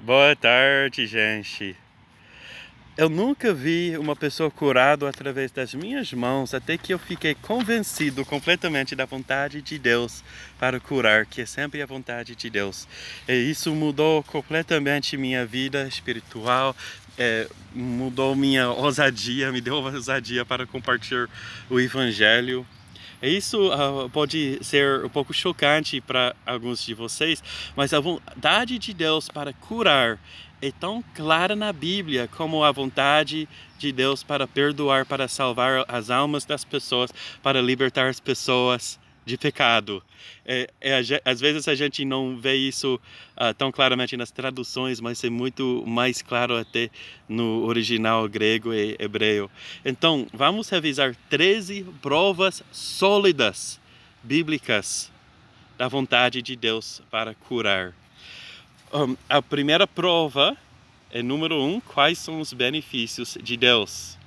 Boa tarde, gente. Eu nunca vi uma pessoa curada através das minhas mãos, até que eu fiquei convencido completamente da vontade de Deus para curar, que é sempre a vontade de Deus. E isso mudou completamente minha vida espiritual, mudou minha ousadia, me deu ousadia para compartilhar o Evangelho. Isso pode ser um pouco chocante para alguns de vocês, mas a vontade de Deus para curar é tão clara na Bíblia como a vontade de Deus para perdoar, para salvar as almas das pessoas, para libertar as pessoas de pecado. Às vezes a gente não vê isso tão claramente nas traduções, mas é muito mais claro até no original grego e hebreu. Então, vamos revisar 13 provas sólidas bíblicas da vontade de Deus para curar. A primeira prova é número 1, quais são os benefícios de Deus?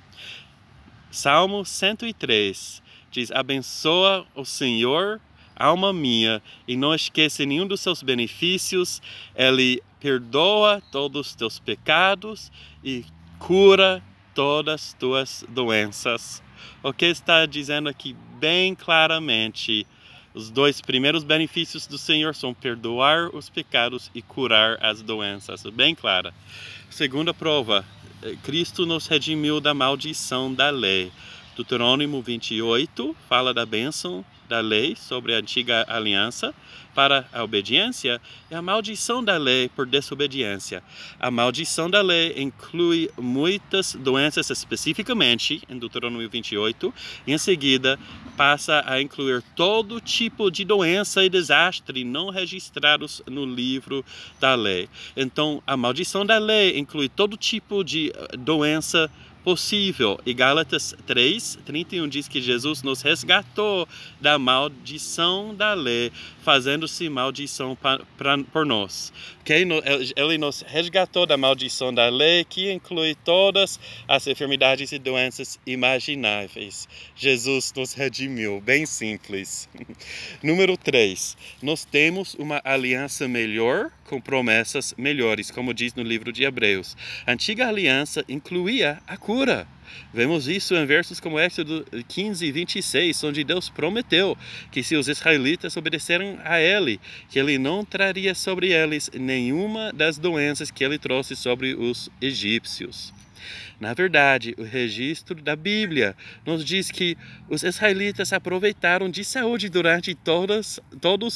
Salmo 103 diz: abençoa o Senhor, alma minha, e não esqueça nenhum dos seus benefícios. Ele perdoa todos os teus pecados e cura todas as tuas doenças. O que está dizendo aqui bem claramente? Os dois primeiros benefícios do Senhor são perdoar os pecados e curar as doenças. Bem clara. Segunda prova, Cristo nos redimiu da maldição da lei. Deuteronômio 28 fala da bênção da lei sobre a antiga aliança para a obediência e a maldição da lei por desobediência. A maldição da lei inclui muitas doenças especificamente em Deuteronômio 28 e em seguida passa a incluir todo tipo de doença e desastre não registrados no livro da lei. Então, a maldição da lei inclui todo tipo de doença possível. E Gálatas 3:31 diz que Jesus nos resgatou da maldição da lei, fazendo-se maldição por nós. Okay? Ele nos resgatou da maldição da lei, que inclui todas as enfermidades e doenças imagináveis. Jesus nos redimiu, bem simples. Número 3. Nós temos uma aliança melhor com promessas melhores, como diz no livro de Hebreus. A antiga aliança incluía a cura. Vemos isso em versos como Êxodo 15:26, onde Deus prometeu que se os israelitas obedeceram a Ele, que Ele não traria sobre eles nenhuma das doenças que Ele trouxe sobre os egípcios. Na verdade, o registro da Bíblia nos diz que os israelitas aproveitaram de saúde durante todos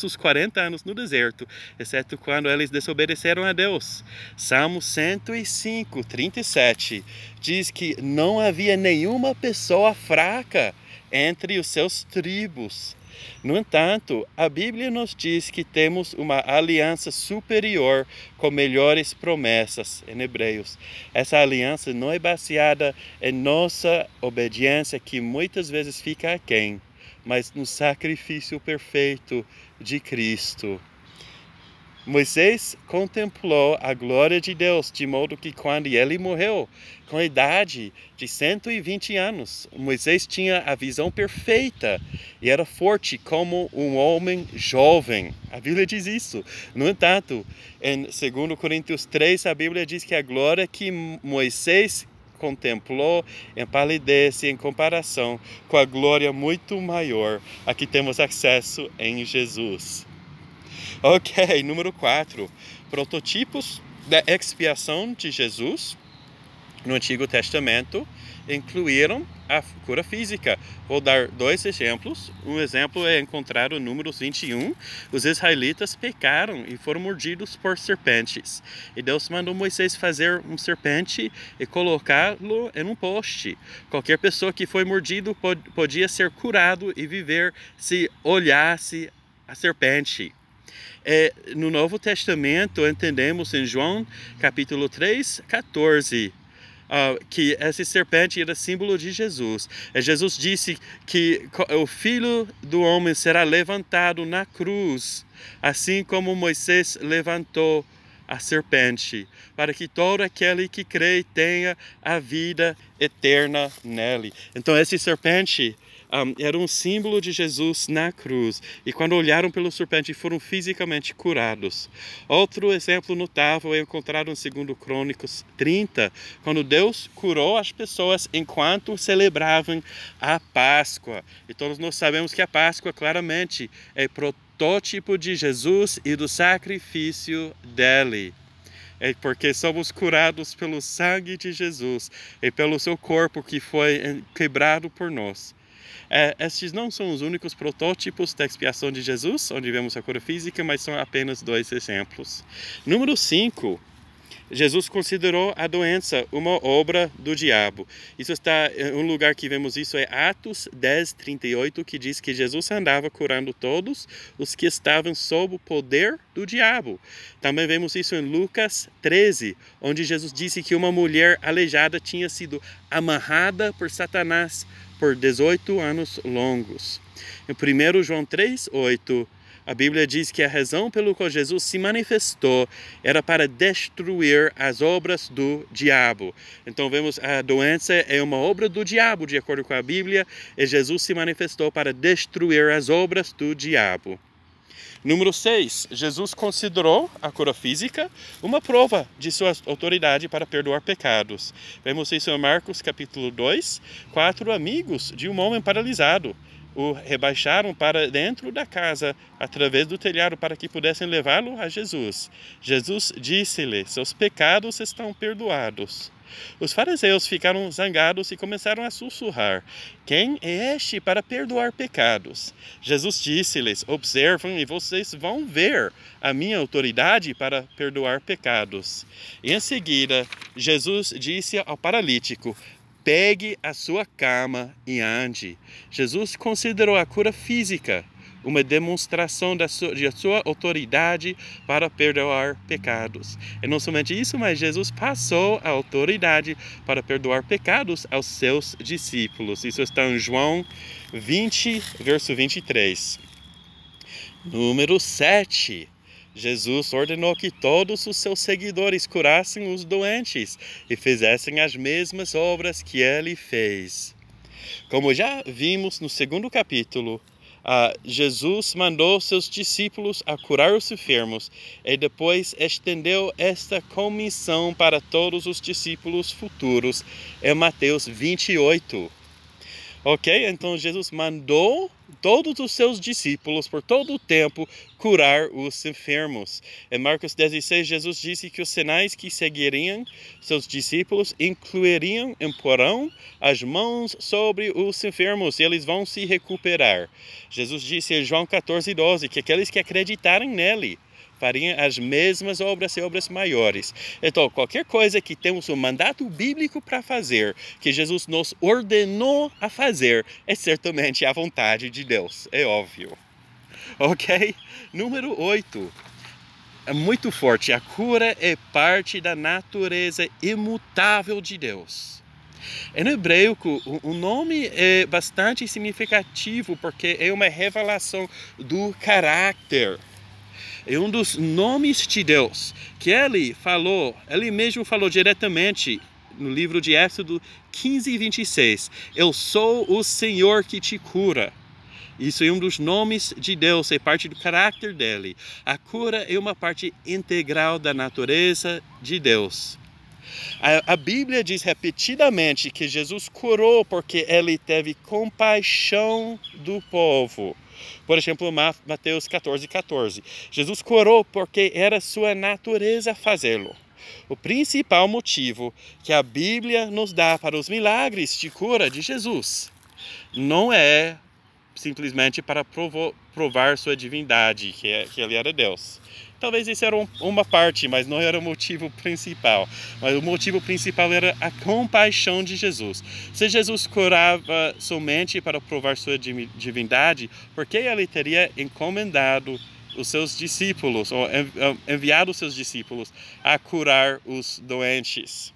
os 40 anos no deserto, exceto quando eles desobedeceram a Deus. Salmo 105:37 diz que não havia nenhuma pessoa fraca entre os seus tribos. No entanto, a Bíblia nos diz que temos uma aliança superior com melhores promessas em Hebreus. Essa aliança não é baseada em nossa obediência, que muitas vezes fica aquém, mas no sacrifício perfeito de Cristo. Moisés contemplou a glória de Deus, de modo que quando ele morreu, com a idade de 120 anos, Moisés tinha a visão perfeita e era forte como um homem jovem. A Bíblia diz isso. No entanto, em 2 Coríntios 3, a Bíblia diz que a glória que Moisés contemplou empalidece em comparação com a glória muito maior a que temos acesso em Jesus. Ok, número 4. Prototipos da expiação de Jesus no Antigo Testamento incluíram a cura física. Vou dar 2 exemplos. Um exemplo é encontrado no Números 21. Os israelitas pecaram e foram mordidos por serpentes. E Deus mandou Moisés fazer um serpente e colocá-lo em um poste. Qualquer pessoa que foi mordido podia ser curado e viver se olhasse a serpente. No Novo Testamento entendemos em João capítulo 3:14 que essa serpente era símbolo de Jesus. Jesus disse que o Filho do Homem será levantado na cruz, assim como Moisés levantou a serpente, para que todo aquele que crê tenha a vida eterna nele. Então essa serpente era um símbolo de Jesus na cruz. E quando olharam pelo serpente, foram fisicamente curados. Outro exemplo notável é encontrado em 2 Crônicas 30, quando Deus curou as pessoas enquanto celebravam a Páscoa. E todos nós sabemos que a Páscoa claramente é protótipo de Jesus e do sacrifício dele. É porque somos curados pelo sangue de Jesus e pelo seu corpo que foi quebrado por nós. Estes não são os únicos protótipos da expiação de Jesus, onde vemos a cura física, mas são apenas 2 exemplos. Número 5. Jesus considerou a doença uma obra do diabo. Isso está em um lugar que vemos isso é Atos 10:38, que diz que Jesus andava curando todos os que estavam sob o poder do diabo. Também vemos isso em Lucas 13, onde Jesus disse que uma mulher aleijada tinha sido amarrada por Satanás por 18 anos longos. Em 1 João 3:8, a Bíblia diz que a razão pelo qual Jesus se manifestou era para destruir as obras do diabo. Então vemos a doença é uma obra do diabo, de acordo com a Bíblia, e Jesus se manifestou para destruir as obras do diabo. Número 6. Jesus considerou a cura física uma prova de sua autoridade para perdoar pecados. Vemos isso em Marcos capítulo 2. 4 amigos de um homem paralisado o rebaixaram para dentro da casa, através do telhado, para que pudessem levá-lo a Jesus. Jesus disse-lhe: seus pecados estão perdoados. Os fariseus ficaram zangados e começaram a sussurrar: quem é este para perdoar pecados? Jesus disse-lhes: observem e vocês vão ver a minha autoridade para perdoar pecados. E em seguida, Jesus disse ao paralítico: pegue a sua cama e ande. Jesus considerou a cura física uma demonstração de sua autoridade para perdoar pecados. E não somente isso, mas Jesus passou a autoridade para perdoar pecados aos seus discípulos. Isso está em João 20, verso 23. Número 7. Jesus ordenou que todos os seus seguidores curassem os doentes e fizessem as mesmas obras que ele fez. Como já vimos no 2º capítulo, Jesus mandou seus discípulos a curar os enfermos e depois estendeu esta comissão para todos os discípulos futuros em Mateus 28. Ok? Então Jesus mandou todos os seus discípulos por todo o tempo curar os enfermos. Em Marcos 16, Jesus disse que os sinais que seguiriam seus discípulos incluiriam imporão as mãos sobre os enfermos e eles vão se recuperar. Jesus disse em João 14:12 que aqueles que acreditarem nele fariam as mesmas obras e obras maiores. Então, qualquer coisa que temos um mandato bíblico para fazer, que Jesus nos ordenou a fazer, é certamente a vontade de Deus, é óbvio. Ok? Número 8. É muito forte. A cura é parte da natureza imutável de Deus. Em hebraico, o nome é bastante significativo porque é uma revelação do caráter. É um dos nomes de Deus que ele mesmo falou diretamente no livro de Êxodo 15:26. Eu sou o Senhor que te cura. Isso é um dos nomes de Deus, é parte do caráter dele. A cura é uma parte integral da natureza de Deus. A Bíblia diz repetidamente que Jesus curou porque ele teve compaixão do povo. Por exemplo, Mateus 14:14. Jesus curou porque era sua natureza fazê-lo. O principal motivo que a Bíblia nos dá para os milagres de cura de Jesus não é simplesmente para provar sua divindade, que ele era Deus. Talvez isso era uma parte, mas não era o motivo principal. Mas o motivo principal era a compaixão de Jesus. Se Jesus curava somente para provar sua divindade, por que ele teria encomendado os seus discípulos, ou enviado os seus discípulos a curar os doentes?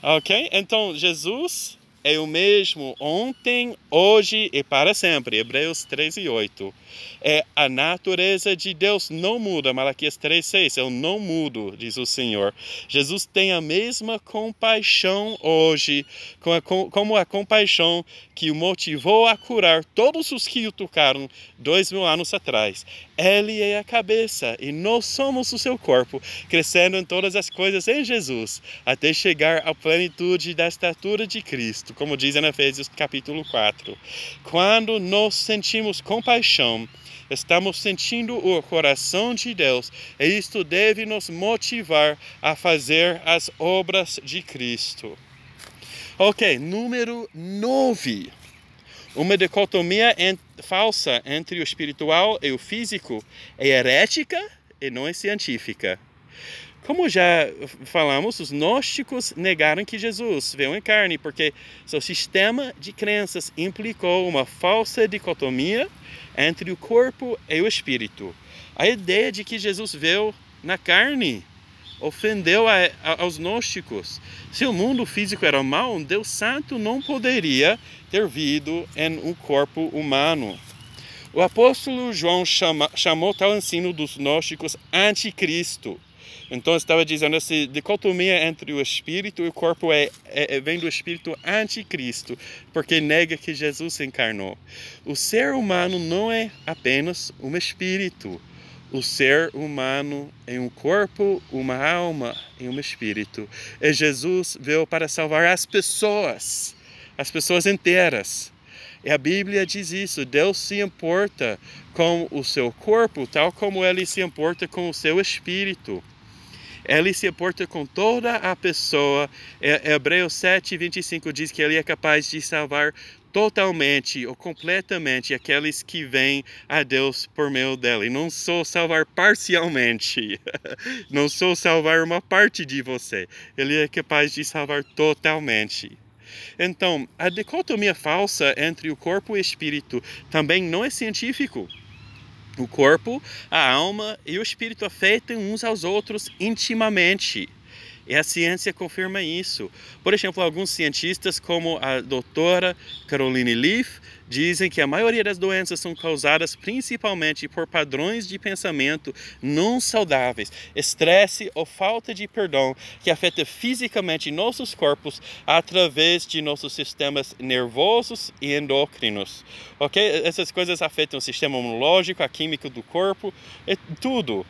Ok? Então, Jesus é o mesmo ontem, hoje e para sempre. Hebreus 13:8. A natureza de Deus não muda. Malaquias 3:6. Eu não mudo, diz o Senhor. Jesus tem a mesma compaixão hoje, como a compaixão que o motivou a curar todos os que o tocaram 2000 anos atrás. Ele é a cabeça e nós somos o seu corpo, crescendo em todas as coisas em Jesus, até chegar à plenitude da estatura de Cristo, como diz em Efésios capítulo 4. Quando nós sentimos compaixão, estamos sentindo o coração de Deus, e isto deve nos motivar a fazer as obras de Cristo. Ok, número 9. Uma dicotomia falsa entre o espiritual e o físico é herética e não é científica. Como já falamos, os gnósticos negaram que Jesus veio em carne, porque seu sistema de crenças implicou uma falsa dicotomia entre o corpo e o espírito. A ideia de que Jesus veio na carne ofendeu aos gnósticos. Se o mundo físico era mau, um Deus santo não poderia ter vindo em um corpo humano. O apóstolo João chamou tal ensino dos gnósticos anticristo. Então estava dizendo essa dicotomia entre o espírito e o corpo vem do espírito anticristo, porque nega que Jesus se encarnou. O ser humano não é apenas um espírito. O ser humano é um corpo, uma alma e um espírito. E Jesus veio para salvar as pessoas inteiras. E a Bíblia diz isso, Deus se importa com o seu corpo, tal como Ele se importa com o seu espírito. Ele se importa com toda a pessoa. Hebreus 7:25 diz que Ele é capaz de salvar totalmente ou completamente aqueles que vêm a Deus por meio dele. Não só salvar parcialmente, não só salvar uma parte de você. Ele é capaz de salvar totalmente. Então, a dicotomia falsa entre o corpo e o espírito também não é científico. O corpo, a alma e o espírito afetam uns aos outros intimamente. E a ciência confirma isso. Por exemplo, alguns cientistas, como a doutora Caroline Leaf, dizem que a maioria das doenças são causadas principalmente por padrões de pensamento não saudáveis, estresse ou falta de perdão que afeta fisicamente nossos corpos através de nossos sistemas nervosos e endócrinos. Ok? Essas coisas afetam o sistema imunológico, a química do corpo, tudo.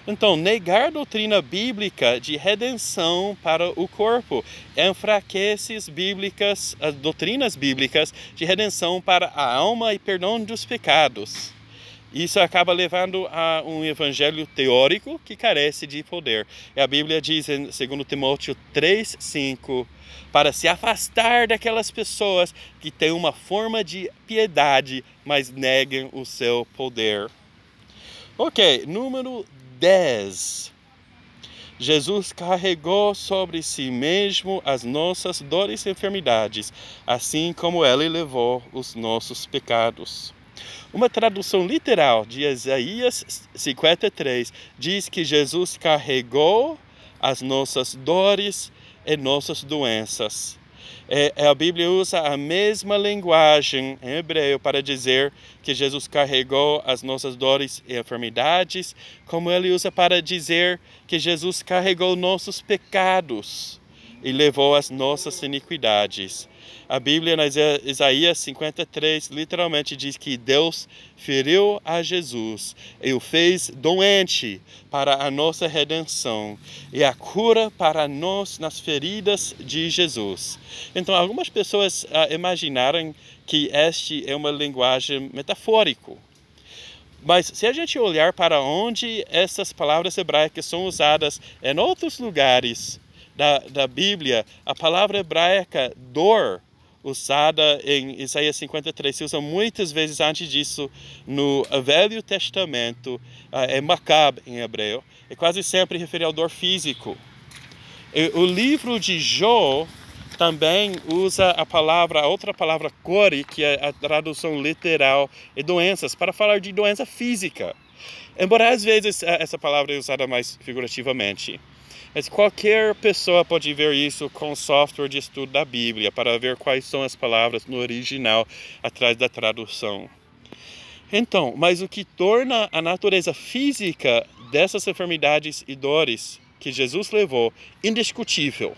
Então, negar a doutrina bíblica de redenção para o corpo enfraquece as doutrinas bíblicas de redenção para a alma e perdão dos pecados. Isso acaba levando a um evangelho teórico que carece de poder. E a Bíblia diz em 2 Timóteo 3:5, para se afastar daquelas pessoas que têm uma forma de piedade, mas negam o seu poder. Ok, número 10. Jesus carregou sobre si mesmo as nossas dores e enfermidades, assim como Ele levou os nossos pecados. Uma tradução literal de Isaías 53 diz que Jesus carregou as nossas dores e nossas doenças. A Bíblia usa a mesma linguagem em hebreu para dizer que Jesus carregou as nossas dores e enfermidades, como ele usa para dizer que Jesus carregou nossos pecados e levou as nossas iniquidades. A Bíblia, em Isaías 53, literalmente diz que Deus feriu a Jesus e o fez doente para a nossa redenção e a cura para nós nas feridas de Jesus. Então, algumas pessoas imaginaram que este é uma linguagem metafórica. Mas se a gente olhar para onde essas palavras hebraicas são usadas em outros lugares da Bíblia, a palavra hebraica dor, usada em Isaías 53, se usa muitas vezes antes disso no Velho Testamento, é makab em hebreu, e quase sempre refere ao dor físico. E o livro de Jó também usa a outra palavra cori, que é a tradução literal, e doenças, para falar de doença física. Embora às vezes essa palavra é usada mais figurativamente. Mas qualquer pessoa pode ver isso com software de estudo da Bíblia, para ver quais são as palavras no original, atrás da tradução. Então, mas o que torna a natureza física dessas enfermidades e dores que Jesus levou indiscutível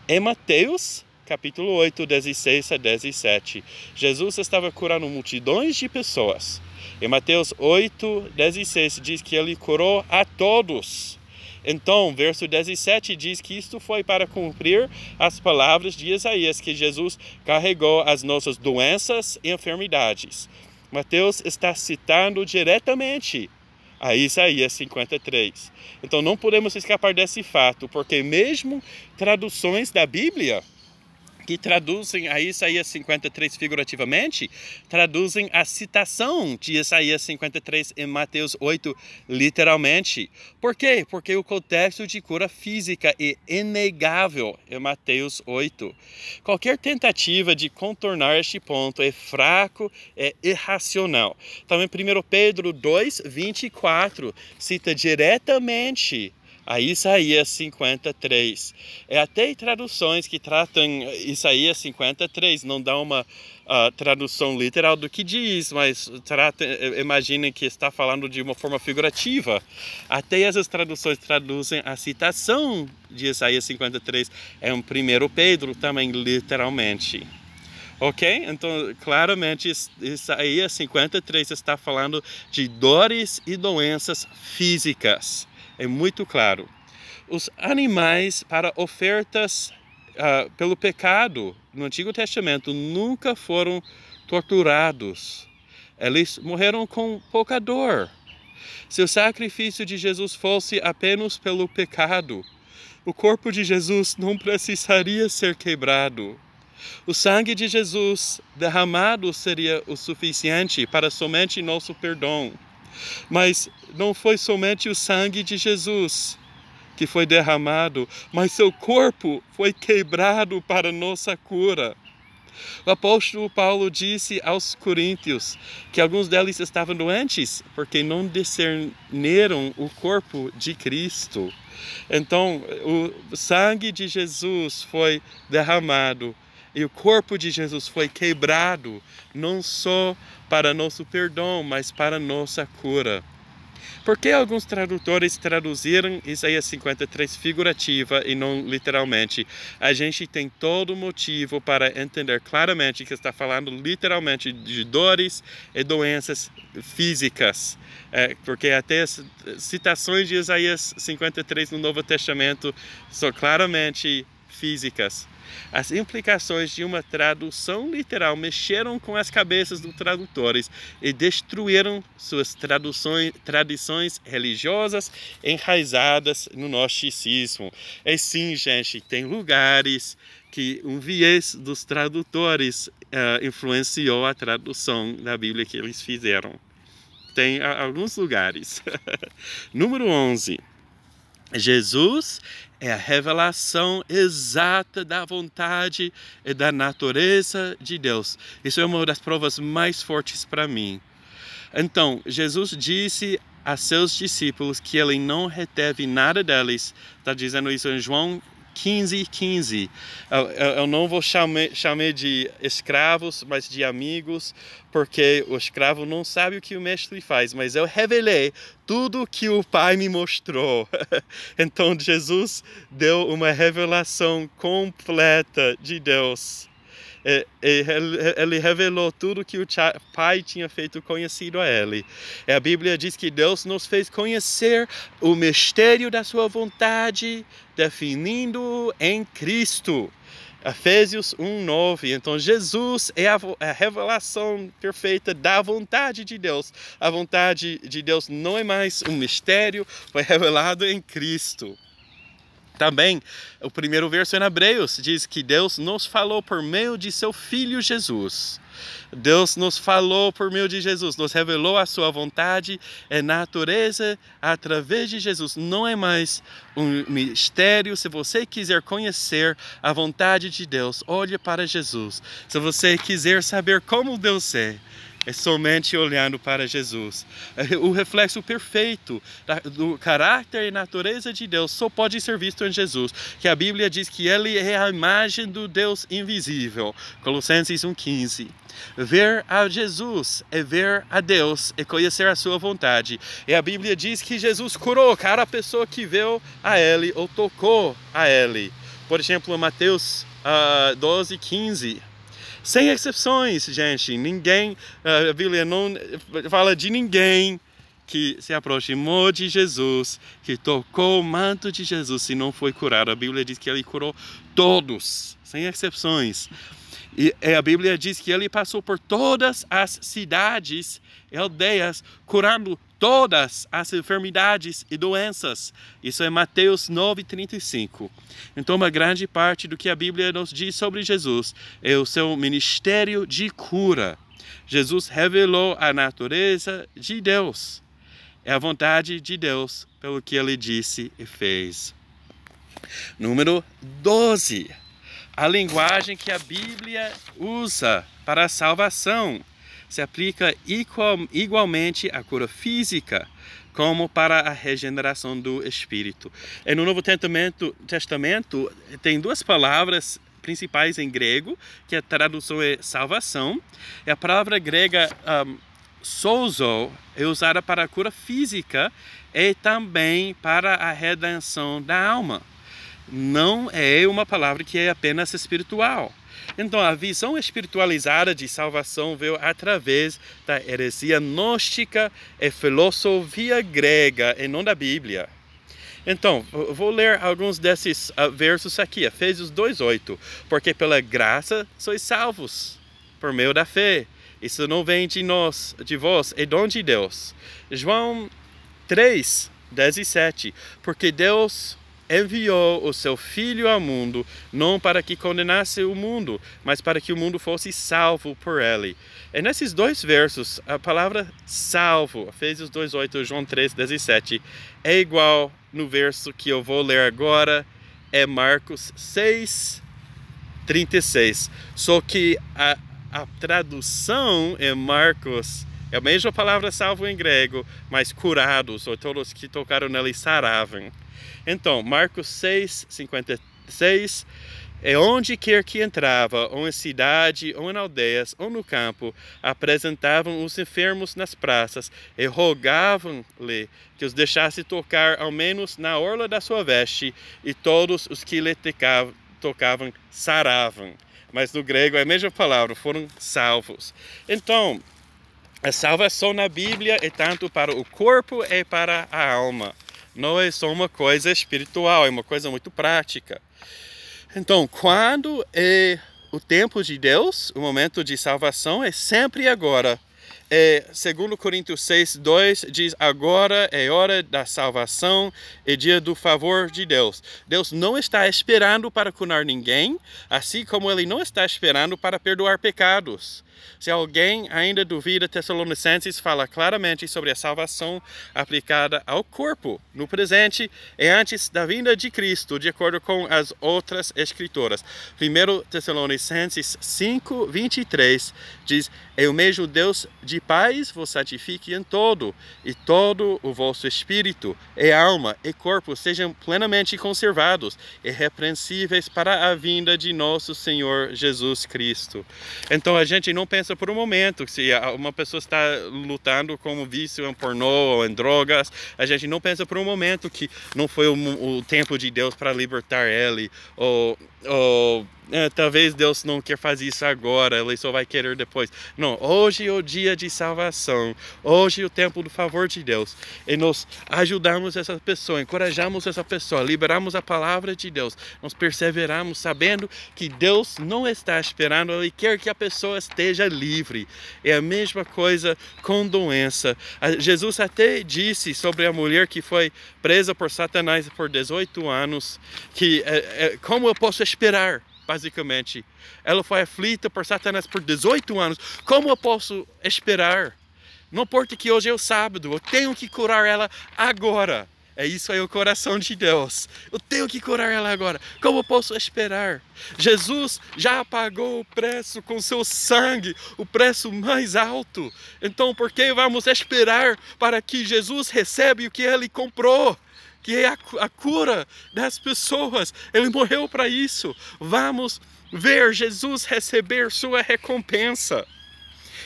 é Mateus, capítulo 8, 16 a 17. Jesus estava curando multidões de pessoas. Em Mateus 8, 16 diz que ele curou a todos. Então, verso 17 diz que isto foi para cumprir as palavras de Isaías, que Jesus carregou as nossas doenças e enfermidades. Mateus está citando diretamente a Isaías 53. Então, não podemos escapar desse fato, porque mesmo traduções da Bíblia que traduzem a Isaías 53 figurativamente, traduzem a citação de Isaías 53 em Mateus 8 literalmente. Por quê? Porque o contexto de cura física é inegável em Mateus 8. Qualquer tentativa de contornar este ponto é fraco, é irracional. Então, em 1 Pedro 2, 24, cita diretamente a Isaías 53. Até traduções que tratam Isaías 53 não dão uma tradução literal do que diz, mas imaginem que está falando de uma forma figurativa. Até essas traduções traduzem a citação de Isaías 53 em 1 Pedro também literalmente. Ok? Então, claramente, Isaías 53 está falando de dores e doenças físicas. É muito claro. Os animais para ofertas pelo pecado no Antigo Testamento nunca foram torturados. Eles morreram com pouca dor. Se o sacrifício de Jesus fosse apenas pelo pecado, o corpo de Jesus não precisaria ser quebrado. O sangue de Jesus derramado seria o suficiente para somente nosso perdão. Mas não foi somente o sangue de Jesus que foi derramado, mas seu corpo foi quebrado para nossa cura. O apóstolo Paulo disse aos coríntios que alguns deles estavam doentes porque não discerneram o corpo de Cristo. Então, o sangue de Jesus foi derramado e o corpo de Jesus foi quebrado, não só para nosso perdão, mas para nossa cura. Por que alguns tradutores traduziram Isaías 53 figurativa e não literalmente? A gente tem todo motivo para entender claramente que está falando literalmente de dores e doenças físicas. Porque até as citações de Isaías 53 no Novo Testamento são claramente físicas. As implicações de uma tradução literal mexeram com as cabeças dos tradutores e destruíram suas tradições religiosas enraizadas no gnosticismo. E sim, gente, tem lugares que um viés dos tradutores influenciou a tradução da Bíblia que eles fizeram. Tem alguns lugares. Número 11. Jesus é a revelação exata da vontade e da natureza de Deus. Isso é uma das provas mais fortes para mim. Então, Jesus disse a seus discípulos que ele não reteve nada deles. Está dizendo isso em João 15:15. Eu não vou chamar de escravos, mas de amigos, porque o escravo não sabe o que o mestre faz, mas eu revelei tudo o que o Pai me mostrou. Então Jesus deu uma revelação completa de Deus. Ele revelou tudo que o Pai tinha feito conhecido a ele. A Bíblia diz que Deus nos fez conhecer o mistério da sua vontade, definindo em Cristo. Efésios 1:9. Então Jesus é a revelação perfeita da vontade de Deus. A vontade de Deus não é mais um mistério, foi revelado em Cristo. Também, o primeiro verso em Hebreus diz que Deus nos falou por meio de seu Filho Jesus. Deus nos falou por meio de Jesus, nos revelou a sua vontade e natureza através de Jesus. Não é mais um mistério. Se você quiser conhecer a vontade de Deus, olhe para Jesus. Se você quiser saber como Deus é, é somente olhando para Jesus. O reflexo perfeito do caráter e natureza de Deus só pode ser visto em Jesus, que a Bíblia diz que Ele é a imagem do Deus invisível. Colossenses 1,15. Ver a Jesus é ver a Deus, é conhecer a sua vontade. E a Bíblia diz que Jesus curou cada pessoa que viu a Ele ou tocou a Ele. Por exemplo, Mateus 12,15. Sem exceções, gente. Ninguém, a Bíblia não fala de ninguém que se aproximou de Jesus, que tocou o manto de Jesus e não foi curado. A Bíblia diz que Ele curou todos, sem exceções. E a Bíblia diz que Ele passou por todas as cidades e aldeias, curando todas as enfermidades e doenças. Isso é Mateus 9,35. Então, uma grande parte do que a Bíblia nos diz sobre Jesus é o seu ministério de cura. Jesus revelou a natureza de Deus. É a vontade de Deus pelo que Ele disse e fez. Número 12. A linguagem que a Bíblia usa para a salvação se aplica igualmente à cura física, como para a regeneração do espírito. E no Novo Testamento tem duas palavras principais em grego, que a tradução é salvação. E a palavra grega sozo é usada para a cura física e também para a redenção da alma. Não é uma palavra que é apenas espiritual. Então, a visão espiritualizada de salvação veio através da heresia gnóstica e filosofia grega, e não da Bíblia. Então, vou ler alguns desses versos aqui. Efésios 2,8. Porque pela graça sois salvos, por meio da fé. Isso não vem de nós, de vós, é dom de Deus. João 3:17. Porque Deus enviou o seu Filho ao mundo, não para que condenasse o mundo, mas para que o mundo fosse salvo por ele. E nesses dois versos, a palavra salvo, Efésios 2,8 e João 3,17, é igual no verso que eu vou ler agora, é Marcos 6:36. Só que a tradução em Marcos é a mesma palavra salvo em grego, mas curados, ou todos que tocaram nele saravam. Então, Marcos 6:56, é onde quer que entrava, ou em cidade, ou em aldeias, ou no campo, apresentavam os enfermos nas praças e rogavam-lhe que os deixasse tocar ao menos na orla da sua veste, e todos os que lhe tocavam saravam. Mas no grego é a mesma palavra, foram salvos. Então, a salvação na Bíblia é tanto para o corpo e para a alma. Não é só uma coisa espiritual, é uma coisa muito prática. Então, quando é o tempo de Deus, o momento de salvação é sempre agora. 2 Coríntios 6:2 diz: agora é hora da salvação e dia do favor de Deus. Deus não está esperando para curar ninguém, assim como Ele não está esperando para perdoar pecados. Se alguém ainda duvida, Tessalonicenses fala claramente sobre a salvação aplicada ao corpo, no presente e antes da vinda de Cristo, de acordo com as outras escrituras. 1 Tessalonicenses 5:23 diz: e o mesmo Deus de paz vos santifique em todo, e todo o vosso espírito, e alma, e corpo sejam plenamente conservados, irrepreensíveis para a vinda de nosso Senhor Jesus Cristo. Então a gente não pensa por um momento que se uma pessoa está lutando com um vício em pornô ou em drogas, a gente não pensa por um momento que não foi o tempo de Deus para libertar ele, ou talvez Deus não quer fazer isso agora, Ele só vai querer depois. Não, hoje é o dia de salvação, hoje é o tempo do favor de Deus, e nós ajudamos essa pessoa, encorajamos essa pessoa, liberamos a palavra de Deus, nós perseveramos sabendo que Deus não está esperando, Ele quer que a pessoa esteja livre. É a mesma coisa com doença. Jesus até disse sobre a mulher que foi presa por Satanás por 18 anos, que como eu posso esperar? Basicamente, ela foi aflita por Satanás por 18 anos. Como eu posso esperar? Não importa que hoje é o sábado, eu tenho que curar ela agora. Isso aí, o coração de Deus. Eu tenho que curar ela agora. Como eu posso esperar? Jesus já pagou o preço com seu sangue, o preço mais alto. Então, por que vamos esperar para que Jesus receba o que ele comprou? Que é a cura das pessoas. Ele morreu para isso. Vamos ver Jesus receber sua recompensa.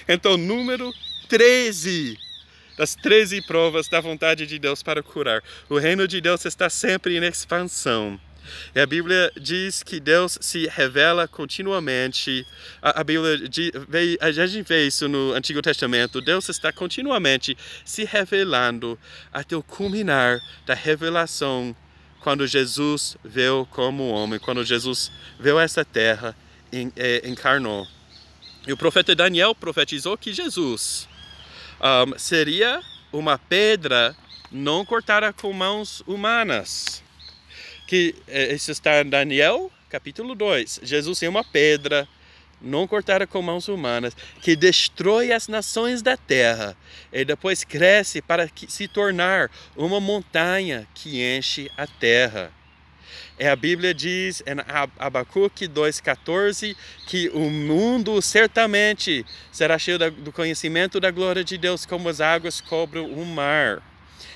Então, número 13. Das 13 provas da vontade de Deus para curar. O reino de Deus está sempre em expansão. E a Bíblia diz que Deus se revela continuamente. A gente vê isso no Antigo Testamento. Deus está continuamente se revelando até o culminar da revelação quando Jesus veio como homem, quando Jesus veio a essa terra e encarnou. E o profeta Daniel profetizou que Jesus seria uma pedra não cortada com mãos humanas. Que isso está em Daniel, capítulo 2. Jesus é uma pedra não cortada com mãos humanas, que destrói as nações da terra e depois cresce para se tornar uma montanha que enche a terra. A Bíblia diz em Abacuque 2,14 que o mundo certamente será cheio do conhecimento da glória de Deus como as águas cobrem o mar.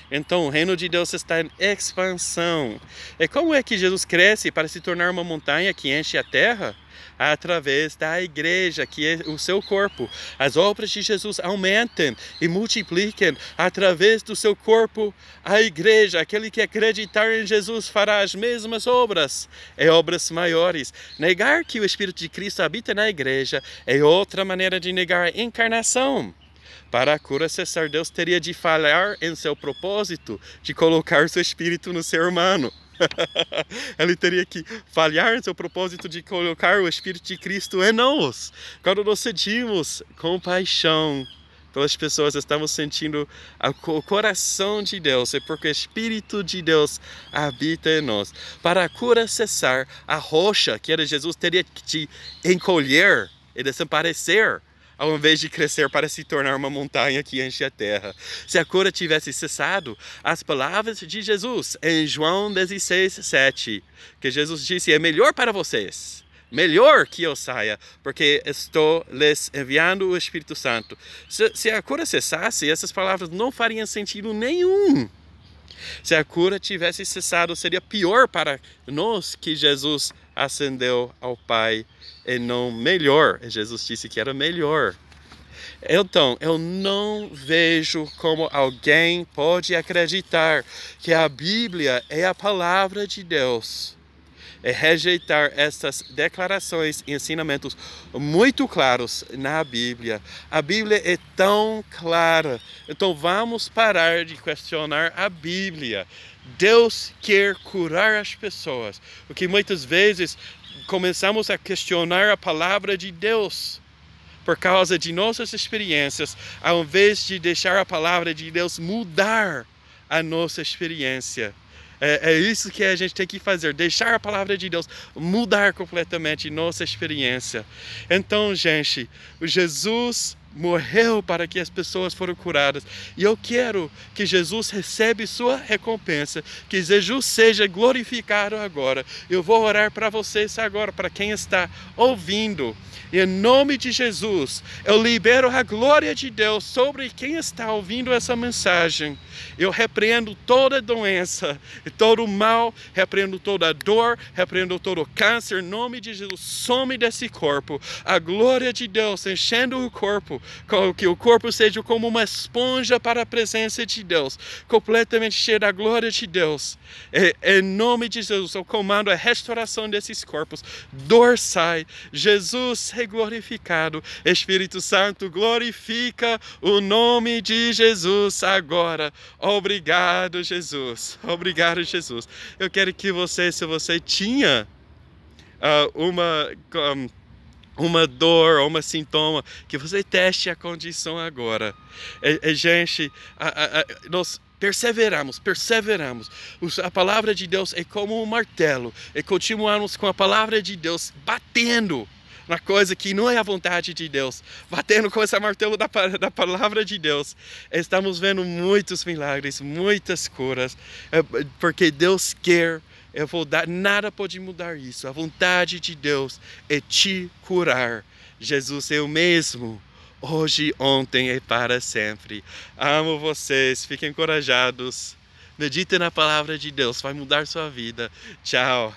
Então o reino de Deus está em expansão. E como é que Jesus cresce para se tornar uma montanha que enche a terra? Através da igreja, que é o seu corpo. As obras de Jesus aumentem e multipliquem através do seu corpo, a igreja. Aquele que acreditar em Jesus fará as mesmas obras, e obras maiores. Negar que o Espírito de Cristo habita na igreja é outra maneira de negar a encarnação. Para a cura cessar, Deus teria de falhar em seu propósito de colocar seu Espírito no ser humano. Ele teria que falhar em seu propósito de colocar o Espírito de Cristo em nós. Quando nós sentimos compaixão pelas pessoas, estamos sentindo o coração de Deus. É porque o Espírito de Deus habita em nós. Para a cura cessar, a rocha, que era Jesus, teria que encolher e desaparecer, ao invés de crescer para se tornar uma montanha que enche a terra. Se a cura tivesse cessado, as palavras de Jesus em João 16:7, que Jesus disse: é melhor para vocês, melhor que eu saia, porque estou lhes enviando o Espírito Santo. Se a cura cessasse, essas palavras não fariam sentido nenhum. Se a cura tivesse cessado, seria pior para nós que Jesus ascendeu ao Pai e não melhor. Jesus disse que era melhor. Então, eu não vejo como alguém pode acreditar que a Bíblia é a palavra de Deus e rejeitar essas declarações e ensinamentos muito claros na Bíblia. A Bíblia é tão clara. Então vamos parar de questionar a Bíblia. Deus quer curar as pessoas. Porque muitas vezes começamos a questionar a palavra de Deus por causa de nossas experiências, ao invés de deixar a palavra de Deus mudar a nossa experiência. É isso que a gente tem que fazer, deixar a palavra de Deus mudar completamente nossa experiência. Então, gente, Jesus morreu para que as pessoas foram curadas. E eu quero que Jesus receba sua recompensa, que Jesus seja glorificado agora. Eu vou orar para vocês agora, para quem está ouvindo. E em nome de Jesus, eu libero a glória de Deus sobre quem está ouvindo essa mensagem. Eu repreendo toda doença e todo mal, repreendo toda dor, repreendo todo câncer. Em nome de Jesus, some desse corpo. A glória de Deus enchendo o corpo, que o corpo seja como uma esponja para a presença de Deus, completamente cheio da glória de Deus. Em nome de Jesus, eu comando a restauração desses corpos. Dor sai, Jesus é glorificado. Espírito Santo, glorifica o nome de Jesus agora. Obrigado, Jesus. Obrigado, Jesus. Eu quero que você, se você tinha uma dor ou um sintoma, que você teste a condição agora. Gente, nós perseveramos. A palavra de Deus é como um martelo. E continuamos com a palavra de Deus batendo uma coisa que não é a vontade de Deus, batendo com esse martelo da palavra de Deus, estamos vendo muitos milagres, muitas curas, porque Deus quer. Nada pode mudar isso. A vontade de Deus é te curar. Jesus é o mesmo, hoje, ontem e para sempre. Amo vocês, fiquem encorajados. Medite na palavra de Deus, vai mudar sua vida. Tchau.